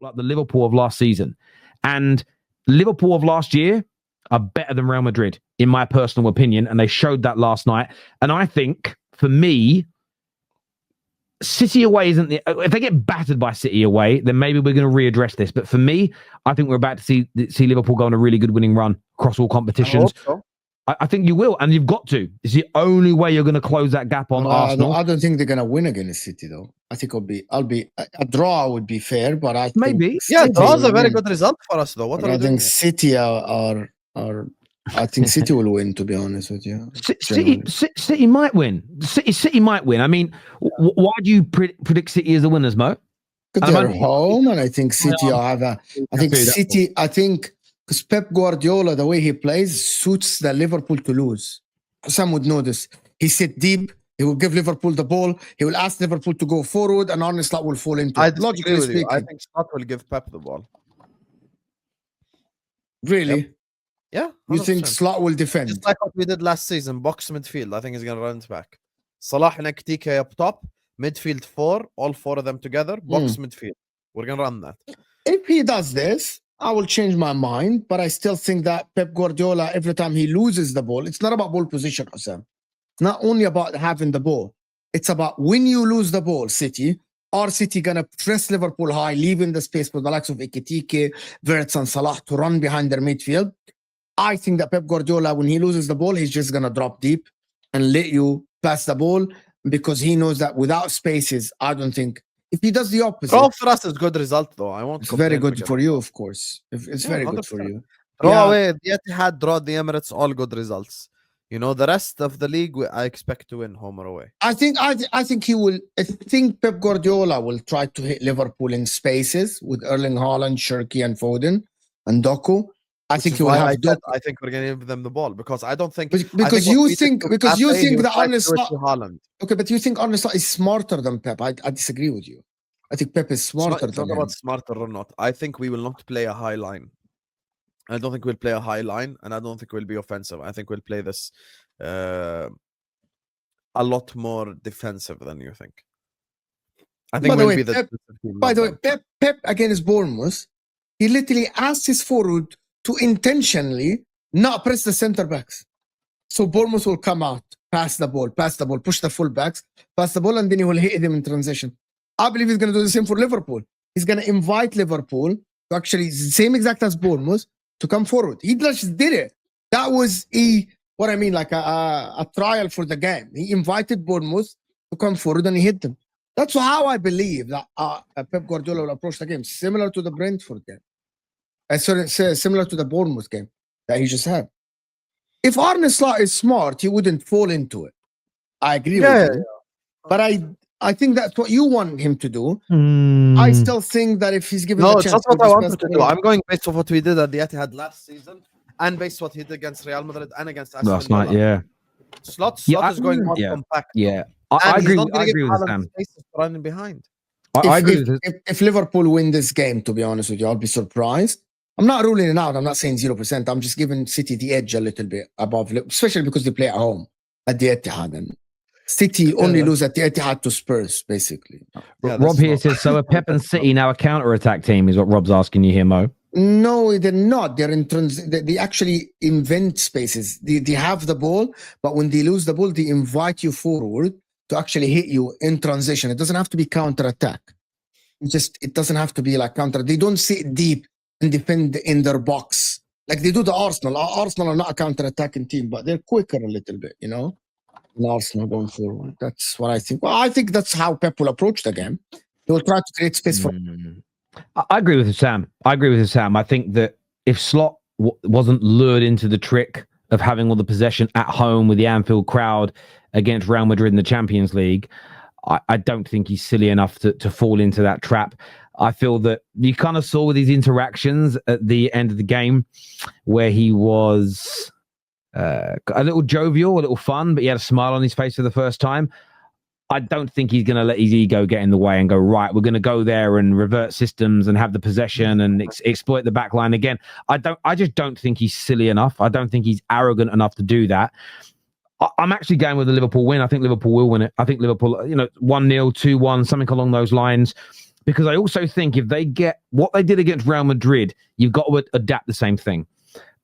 like the Liverpool of last season. And Liverpool of last year are better than Real Madrid, in my personal opinion, and they showed that last night. And I think, for me, City away isn't the... If they get battered by City away, then maybe we're going to readdress this. But for me, I think we're about to see Liverpool go on a really good winning run across all competitions. I think you will, and you've got to. It's the only way you're going to close that gap on Arsenal. I don't think they're going to win against City, though. I think I'll be a draw would be fair, but I maybe think draw is a very good result for us, though. I think City are I think City will win, to be honest with you. City might win. City might win. I mean, why do you predict City as the winners, Mo? Because they're home, and I think City have a. I think because Pep Guardiola, the way he plays, suits the Liverpool to lose. Some would know this. He sit deep. He will give Liverpool the ball. He will ask Liverpool to go forward, and Arne Slot will fall into it. Logically speaking, I think Slot will give Pep the ball. Really? Yep. Yeah. 100%. You think Slot will defend? Just like what we did last season, box midfield. I think he's going to run it back. Salah and Ekitike up top, midfield 4, all 4 of them together, box midfield. We're going to run that. If he does this, I will change my mind, but I still think that Pep Guardiola, every time he loses the ball, it's not about ball position, Hassan. It's not only about having the ball. It's about when you lose the ball, City, are City going to press Liverpool high, leaving the space for the likes of Ekitike, Verts and Salah to run behind their midfield? I think that Pep Guardiola, when he loses the ball, he's just going to drop deep and let you pass the ball because he knows that without spaces, I don't think... If he does the opposite... Draw for us is good result, though. I won't. It's very good for you, of course. It's very 100%. Good for you. Draw away the Etihad, draw the Emirates, all good results. You know, the rest of the league, I expect to win home or away. I think he will. I think Pep Guardiola will try to hit Liverpool in spaces with Erling Haaland, Shirky, and Foden, and Doku. I think he will have. I think we're going to give them the ball because I don't think because you think that Arne Slot. Okay, but you think Arne Slot is smarter than Pep. I disagree with you. I think Pep is smarter. It's not about smarter or not. I think we will not play a high line. I don't think we'll play a high line, and I don't think we'll be offensive. I think we'll play this a lot more defensive than you think. I think we'll be the. By the way, Pep against Bournemouth, he literally asked his forward to intentionally not press the center backs. So Bournemouth will come out, pass the ball, push the full backs, pass the ball, and then he will hit them in transition. I believe he's going to do the same for Liverpool. He's going to invite Liverpool to actually, same exact as Bournemouth, to come forward. He just did it. That was like a trial for the game. He invited Bournemouth to come forward and he hit them. That's how I believe that Pep Guardiola will approach the game, similar to the Brentford game. Similar to the Bournemouth game that he just had. If Arne Slot is smart, he wouldn't fall into it. I agree with you. But I think that's what you want him to do. I still think that if he's given the chance... No, that's what I wanted to do. I'm going based on what we did at the Etihad last season and based on what he did against Real Madrid and against Aston Villa. Last night, yeah. Slot is going more compact. Yeah. I agree with Sam. Running behind. I agree with if Liverpool win this game, to be honest with you, I'll be surprised. I'm not ruling it out. I'm not saying 0%. I'm just giving City the edge a little bit above, especially because they play at home at the Etihad. And City only lose at the Etihad to Spurs, basically. Rob here says, so are Pep and City now a counter-attack team, is what Rob's asking you here, Mo. No, they're not. They actually invent spaces. They have the ball, but when they lose the ball, they invite you forward to actually hit you in transition. It doesn't have to be counter-attack. It doesn't have to be like counter. They don't sit deep and defend in their box like they do the Arsenal. Arsenal are not a counter-attacking team, but they're quicker a little bit, you know. And Arsenal going forward. That's what I think. Well, I think that's how Pep will approach the game. He will try to create space for. I agree with Sam. I think that if Slot wasn't lured into the trick of having all the possession at home with the Anfield crowd against Real Madrid in the Champions League, I don't think he's silly enough to fall into that trap. I feel that you kind of saw with these interactions at the end of the game where he was a little jovial, a little fun, but he had a smile on his face for the first time. I don't think he's going to let his ego get in the way and go, right, we're going to go there and revert systems and have the possession and exploit the back line again. I just don't think he's silly enough. I don't think he's arrogant enough to do that. I'm actually going with the Liverpool win. I think Liverpool will win it. I think Liverpool, 1-0, 2-1, something along those lines. because I also think if they get what they did against Real Madrid, you've got to adapt the same thing.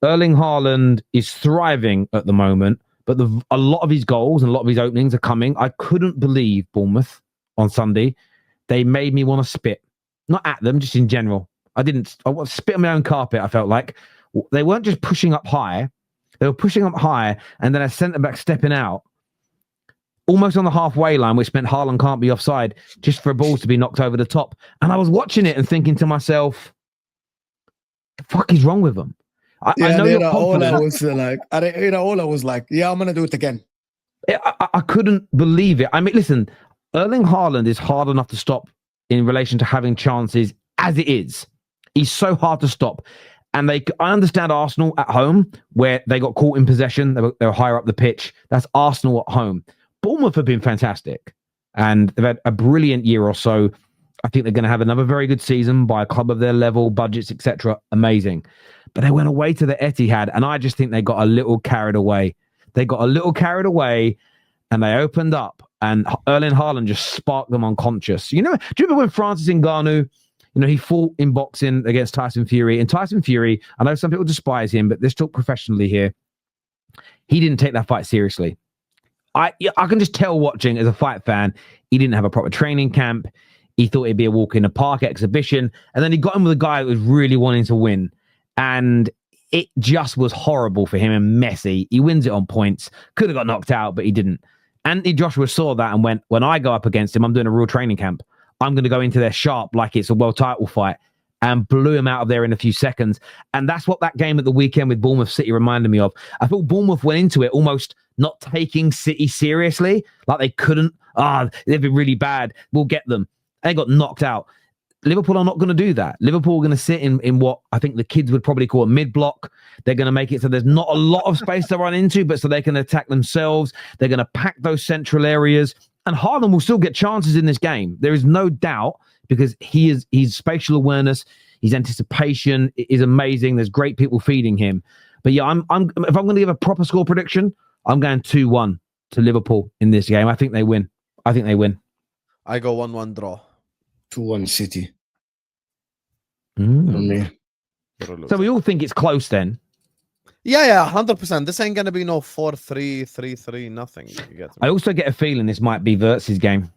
Erling Haaland is thriving at the moment, but a lot of his goals and a lot of his openings are coming. I couldn't believe Bournemouth on Sunday. They made me want to spit. Not at them, just in general. I want to spit on my own carpet, I felt like. They weren't just pushing up high. They were pushing up high, and then a centre-back stepping out, almost on the halfway line, which meant Haaland can't be offside, just for a ball to be knocked over the top. And I was watching it and thinking to myself, the fuck is wrong with them? I know you're confident. Ola was like, yeah, I'm going to do it again. I couldn't believe it. I mean, listen, Erling Haaland is hard enough to stop in relation to having chances as it is. He's so hard to stop. And I understand Arsenal at home, where they got caught in possession. They were higher up the pitch. That's Arsenal at home. Bournemouth have been fantastic. And they've had a brilliant year or so. I think they're going to have another very good season by a club of their level, budgets, etc. Amazing. But they went away to the Etihad, and I just think they got a little carried away. They got a little carried away, and they opened up, and Erling Haaland just sparked them unconscious. Do you remember when Francis Ngannou, he fought in boxing against Tyson Fury? And Tyson Fury, I know some people despise him, but let's talk professionally here. He didn't take that fight seriously. I can just tell watching as a fight fan, he didn't have a proper training camp. He thought it'd be a walk in the park exhibition. And then he got in with a guy who was really wanting to win. And it just was horrible for him and messy. He wins it on points. Could have got knocked out, but he didn't. Anthony Joshua saw that and went, when I go up against him, I'm doing a real training camp. I'm going to go into there sharp like it's a world title fight, and blew him out of there in a few seconds. And that's what that game at the weekend with Bournemouth City reminded me of. I thought Bournemouth went into it almost not taking City seriously, like they couldn't. They'd be really bad. We'll get them. They got knocked out. Liverpool are not going to do that. Liverpool are going to sit in what I think the kids would probably call a mid-block. They're going to make it so there's not a lot of space to run into, but so they can attack themselves. They're going to pack those central areas. And Haaland will still get chances in this game. There is no doubt, because his spatial awareness, his anticipation is amazing. There's great people feeding him. But yeah, if I'm going to give a proper score prediction, I'm going 2-1 to Liverpool in this game. I think they win. I go 1-1 draw. 2-1 City. So we all think it's close then. Yeah, 100%. This ain't gonna be no 4-3, 3-3, nothing. You get I also get a feeling this might be Wirtz's game.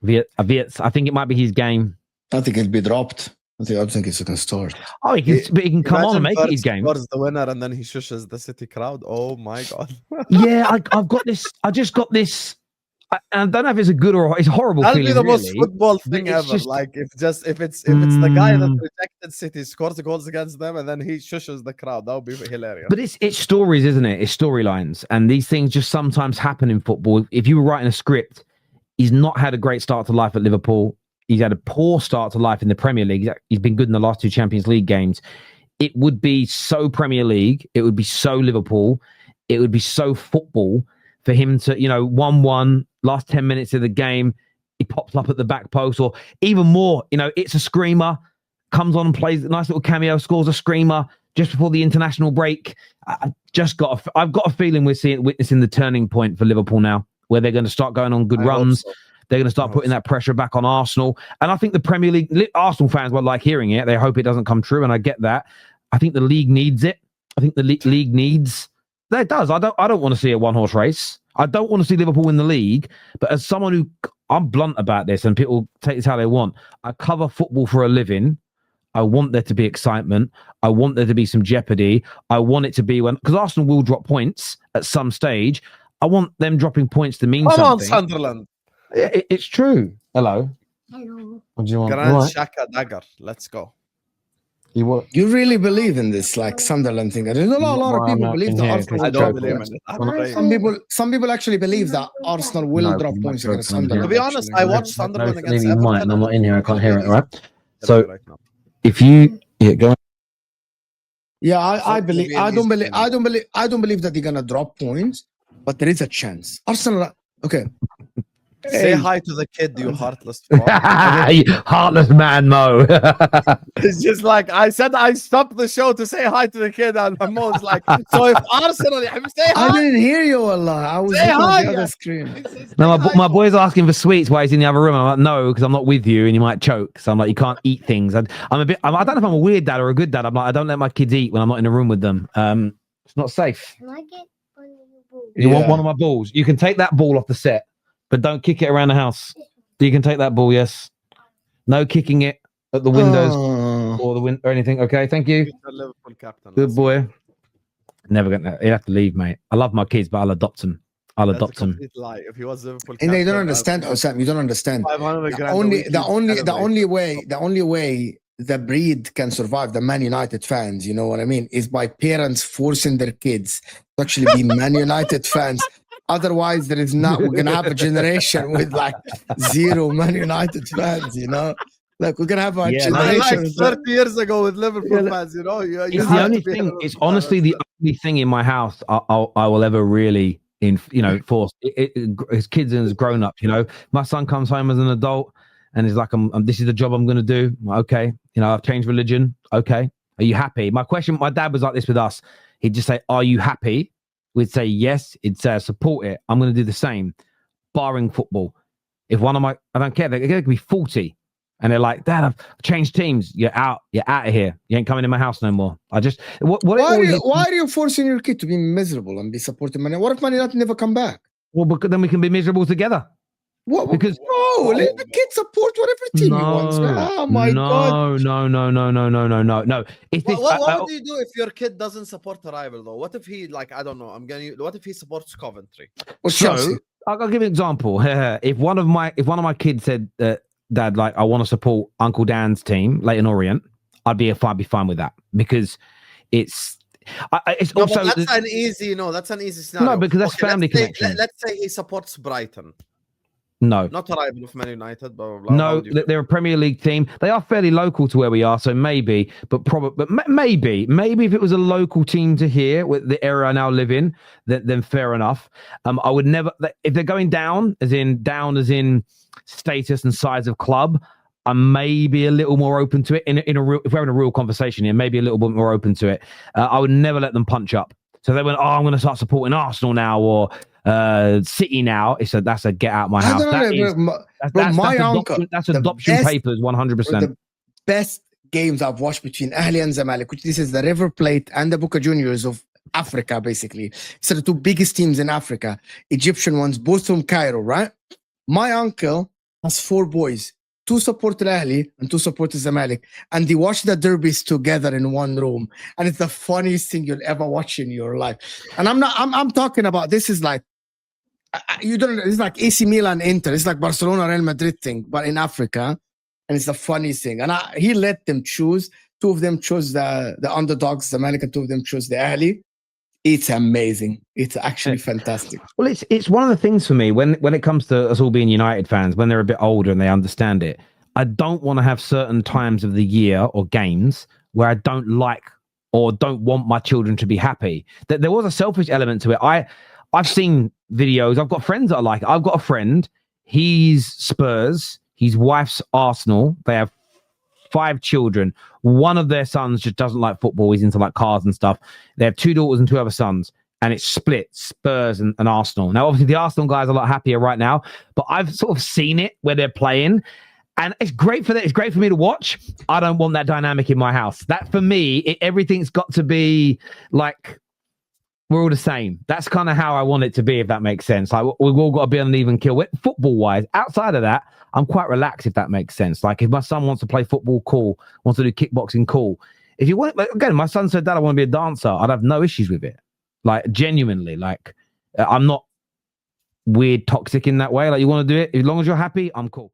Wirtz, I think it might be his game. I think it'll be dropped. I don't think it's going to start. Oh, he can come on and make it his game. Scores the winner and then he shushes the City crowd. Oh my god. Yeah, I've got this. I just got this. I don't know if it's a good or it's a horrible That'll feeling. That'll be the really, most football thing ever. Just, like if it's the guy that rejected City, scores the goals against them, and then he shushes the crowd. That would be hilarious. But it's stories, isn't it? It's storylines, and these things just sometimes happen in football. If you were writing a script, he's not had a great start to life at Liverpool. He's had a poor start to life in the Premier League. He's been good in the last 2 Champions League games. It would be so Premier League. It would be so Liverpool. It would be so football for him to, 1-1, last 10 minutes of the game, he pops up at the back post, or even more, it's a screamer, comes on and plays a nice little cameo, scores a screamer just before the international break. I've got a feeling we're witnessing the turning point for Liverpool now, where they're going to start going on good runs. So. They're going to start putting that pressure back on Arsenal. And I think the Premier League, Arsenal fans will like hearing it. They hope it doesn't come true, and I get that. I think the league needs it. I think the league needs... It does. I don't want to see a one-horse race. I don't want to see Liverpool win the league. But as someone who... I'm blunt about this, and people take this how they want. I cover football for a living. I want there to be excitement. I want there to be some jeopardy. I want it to be when... Because Arsenal will drop points at some stage. I want them dropping points to mean something. Come on, Sunderland. It's true. Hello. What do you want? Grand Shaka Dagger. Let's go. You really believe in this, like Sunderland thing? There's a lot of people believe that Arsenal. I don't believe in it. Some people actually believe that Arsenal will drop points against Sunderland. To be honest, I watched Sunderland against Everton. Might, and I'm not in here. I can't hear it. All right. So if you go. Yeah, I believe. I don't believe that they're gonna drop points, but there is a chance. Arsenal. Okay. Say Hey. hi to the kid, you heartless fuck. Heartless man, Mo. It's just like I said, I stopped the show to say hi to the kid, and my mom's like, "So if Arsenal, say I hi." didn't hear you, Allah. I was Say looking at hi, the other yeah. screen. No, my boy's asking for sweets while he's in the other room. I'm like, no, because I'm not with you and you might choke. So I'm like, you can't eat things. I don't know if I'm a weird dad or a good dad. I'm like, I don't let my kids eat when I'm not in a room with them. It's not safe. Can I get one of your balls? You want one of my balls? You can take that ball off the set, but don't kick it around the house. You can take that ball, yes. No kicking it at the windows Oh. or or anything. Okay, thank you. Liverpool captain. Good boy. Never gonna. You have to leave, mate. I love my kids, but I'll adopt them. I'll That's a adopt them. complete lie. If he was Liverpool And captain, you don't understand, Osam. You don't understand. 500 The grand a only, week, the he'd only, the celebrate. only way the breed can survive, the Man United fans, you know what I mean, is by parents forcing their kids to actually be Man United fans. Otherwise, there is not. We're gonna have a generation with like zero Man United fans. You know, like we're gonna have a Yeah, Like generation. with 30 years ago with Liverpool Yeah, fans, you know, you It's have the to only be a thing. Liverpool It's fan, honestly that's the only thing in my house I will ever really force. His kids and his grown ups. You know, my son comes home as an adult and he's like, this is the job I'm going to do. Okay, you know, I've changed religion. Okay, are you happy? My dad was like this with us. He'd just say, "Are you happy?" We'd say yes. He'd say, "Support it." I'm going to do the same, barring football. If one of my, I don't care. They could be 40. And they're like, Dad, I've changed teams. You're out of here. You ain't coming in my house no more. I just why are you forcing your kid to be miserable and be supporting Man United? What if Man United never come back? Well, because then we can be miserable together. What? Because no, let the kid support whatever team he wants. Man. Oh my God! No. If this, what would you do if your kid doesn't support a rival though? What if he I don't know, what if he supports Coventry? Or Chelsea. So I'll give you an example. If one of my kids said, Dad, like I want to support Uncle Dan's team, Leighton Orient, I'd be fine with that because it's also that's an easy scenario. No, because that's family connection. Let's say he supports Brighton. No, not a rival of Man United. Blah, blah, blah. No, they're a Premier League team. They are fairly local to where we are, so maybe, but maybe if it was a local team to here with the area I now live in, then fair enough. I would never, if they're going down as in status and size of club, I may be a little more open to it in a real, if we're having a real conversation here, maybe a little bit more open to it. I would never let them punch up. So they went, I'm going to start supporting Arsenal now or City now. That's a get out my house. That's adoption papers, 100%. The best games I've watched between Ahli and Zamalek, which this is the River Plate and the Boca Juniors of Africa, basically. So the two biggest teams in Africa, Egyptian ones, both from Cairo, right? My uncle has 4 boys. 2 support Al-Ahli and 2 support Zamalek, and they watch the derbies together in one room, and it's the funniest thing you'll ever watch in your life. And I'm talking about, this is like, it's like AC Milan Inter, it's like Barcelona Real Madrid thing, but in Africa, and it's the funniest thing. And he let them choose. 2 of them chose the underdogs, Zamalek, and 2 of them chose the Ahli. It's amazing. It's actually fantastic. Well, it's one of the things for me when it comes to us all being United fans, when they're a bit older and they understand it, I don't want to have certain times of the year or games where I don't like or don't want my children to be happy. That there was a selfish element to it. I've seen videos. I've got friends that are like it. I've got a friend. He's Spurs. His wife's Arsenal. They have 5 children. One of their sons just doesn't like football. He's into like cars and stuff. They have 2 daughters and 2 other sons, and it's split Spurs and Arsenal. Now, obviously, the Arsenal guys are a lot happier right now, but I've sort of seen it where they're playing, and it's great for that. It's great for me to watch. I don't want that dynamic in my house. That for me, everything's got to be like we're all the same. That's kind of how I want it to be, if that makes sense. Like we've all got to be on an even kill. Football-wise, outside of that, I'm quite relaxed, if that makes sense. Like if my son wants to play football, cool. Wants to do kickboxing, cool. If you want, like, again, my son said, Dad, I want to be a dancer. I'd have no issues with it. Like genuinely, like I'm not weird, toxic in that way. Like you want to do it, as long as you're happy, I'm cool.